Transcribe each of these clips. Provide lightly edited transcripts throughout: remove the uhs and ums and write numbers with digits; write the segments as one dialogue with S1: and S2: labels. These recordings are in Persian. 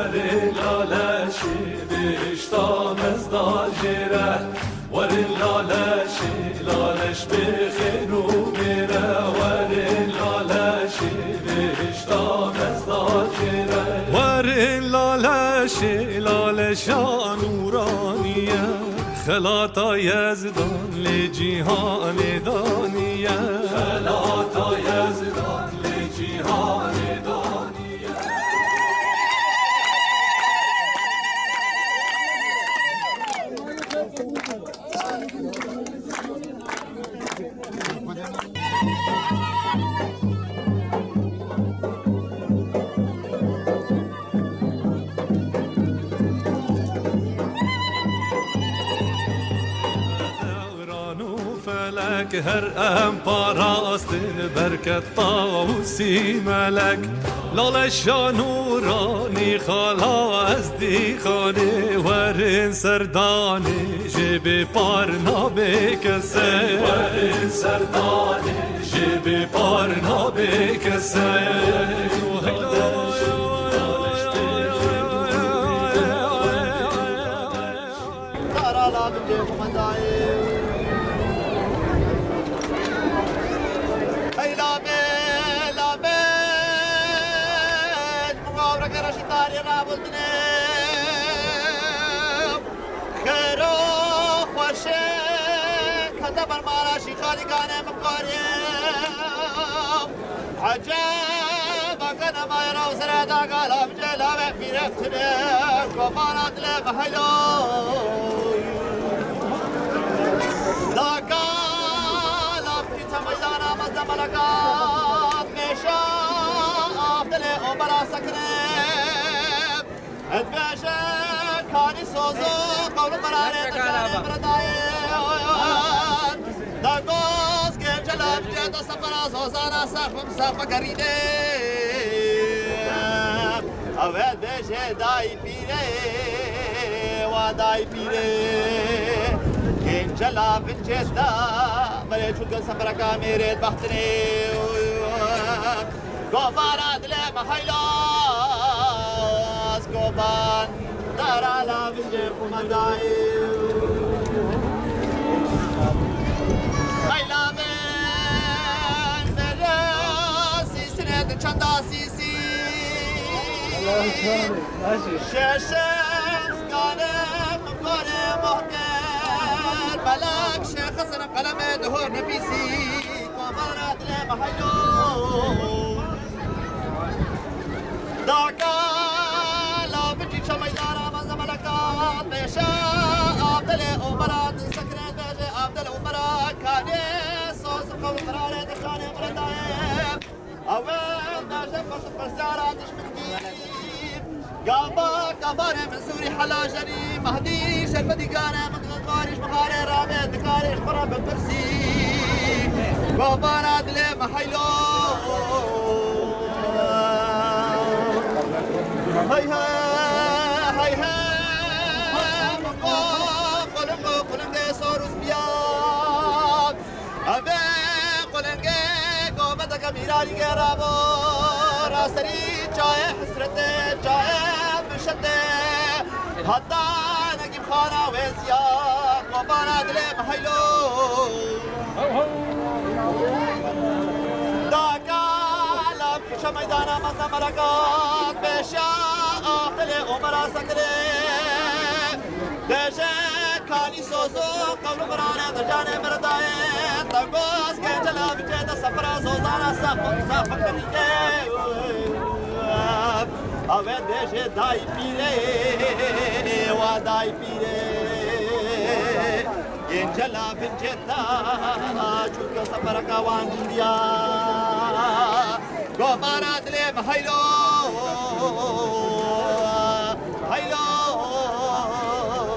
S1: وري لالشي بشتام ازداجره وري لالشي لالش بخينو ميره وري لالشي بشتام ازداجره وري لالشي لالش نورانيه خلاطا يزدان لجيهان دانيه خلاطا يزدان لجيهان دانيه فلك هر ام پاراستن برکت طاوسی ملک لالش نورانی خالا از دی خانه ورن سردانی جب پارنا بکسه ورن سردانی جب پارنا بکسه
S2: عجب كان ما يرى وسرعة قال بجلا في رفتنا وفارات لبحلو لا قال في تميدانا مزد ملكات مشا أفضل أمرا سكنب أدباشا كاني سوزو قول مراري تكاني بردايان داقوز كيف جلاب جيدا سفرا سوزانا سخم سفكريني أول بيشي داي بيري وداي بيري كين جلاب جيدا مري چوكا سفرا كاميري بختني قوفارا دلي محيلاس قوفان دارا لا بنجي قمداي شاشة قلم قلم مهجر ملاك شيخ صنم قلم دهور نفيسي وفرات لما حيون داكا لا بجي شميدارا من زملكات بيشا أبدل أمرات سكرت بيشا أبدل أمرات كاني صوص قوم قرارة تخاني مردائم أول ناجم فرصة فرسارات قابا كفاري من سوري حلا جري مهدي شرف ديقانا من قارش مغاري رابع دكارش مرابع برسي قابانا دلي محيلو هيها هيها قلنقو قلنقو صوروس بياد أبي قلنقو قوبتك ميراني قرابو راسري جاي حسرته جاي بشته حتى نجيب خانة وزياد وبانا دلي محيلو داكا لب شميدانا مزنا مرقات بشا أفضلي أمرا سكري دجا كاني سوزو قبل برانا درجاني مردائي تقوز كنجلا بجيدا سفرا سوزانا سافق كنيجي أوه دجا داي بيري وداي بيري كنجلا بجيدا چوكا سفرا كوان جنديا قوبانا دلي محيلو هيلو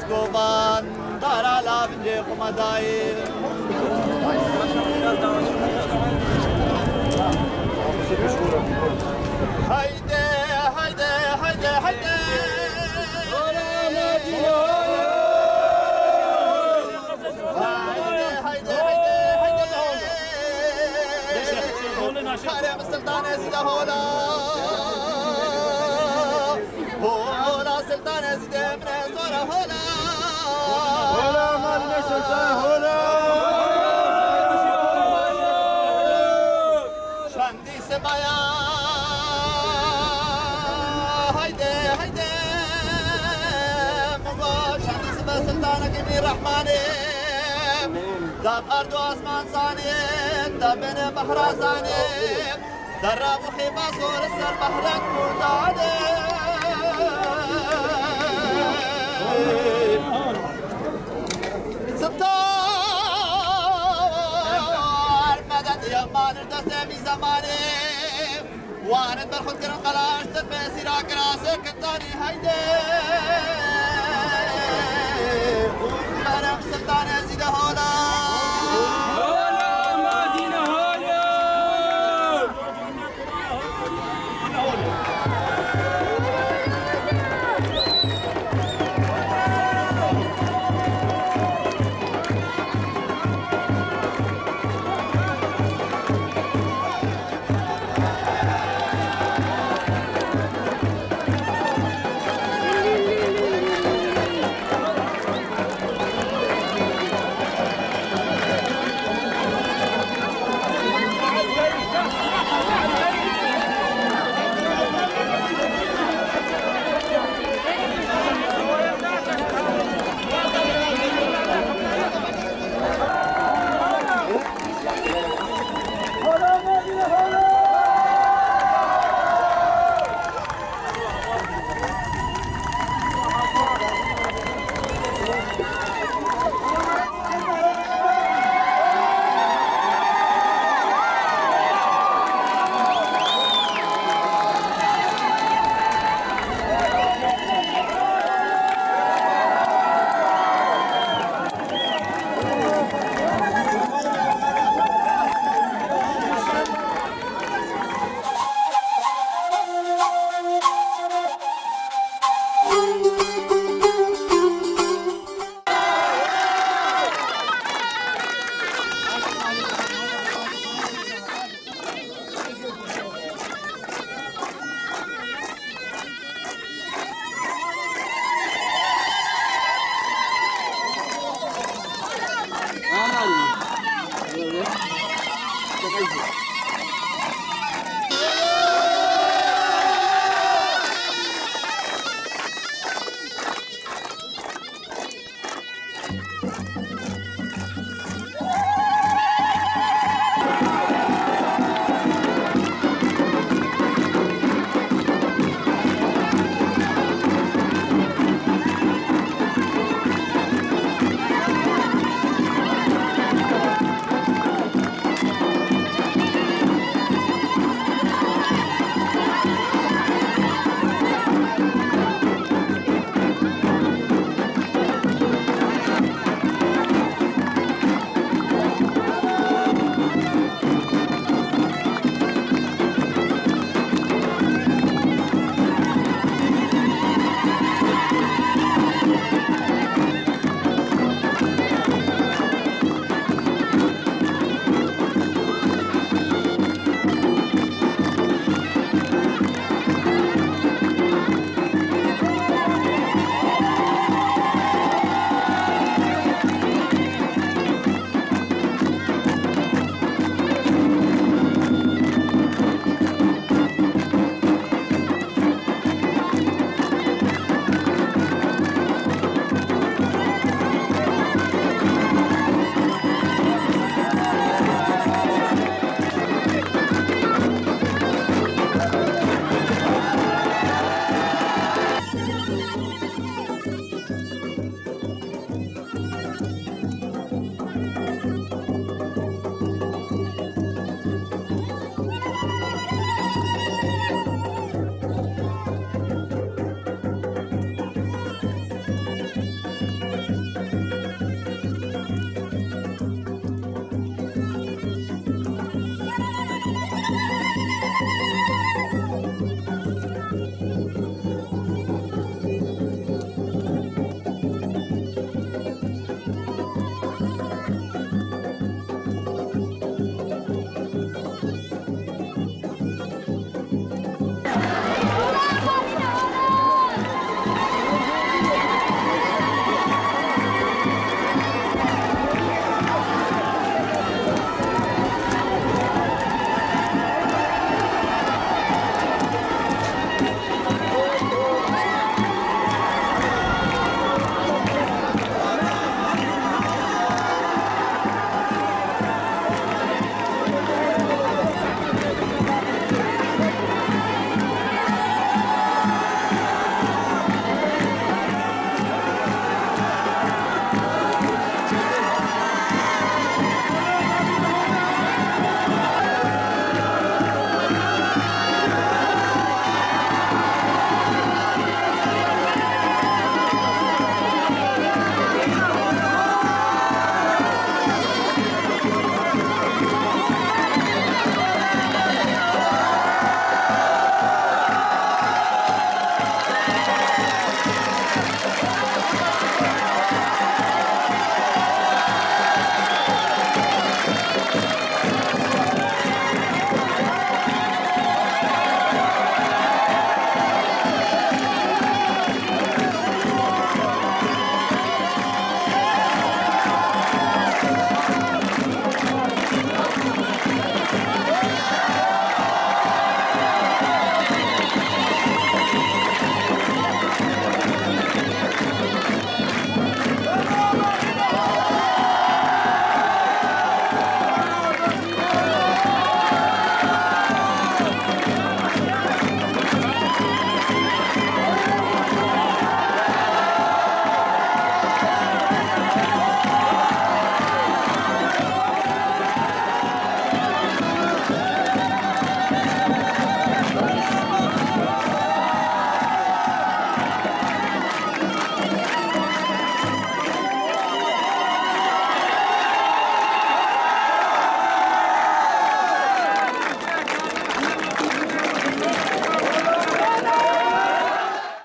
S2: سكوبان دارا لا بنجي خمداي هيدي هيدي هيدي هيدي هيدي السلطان يزيد هولا سلطانك بي رحماني داب أرض وأسمان صاني داب بين بحر زاني درب وخيبة صور السر بحرك مرتادي ستار مدد يمان الدست بي زماني وانت بالخد كرم قلاش تبسي راك راسك الثاني هيدي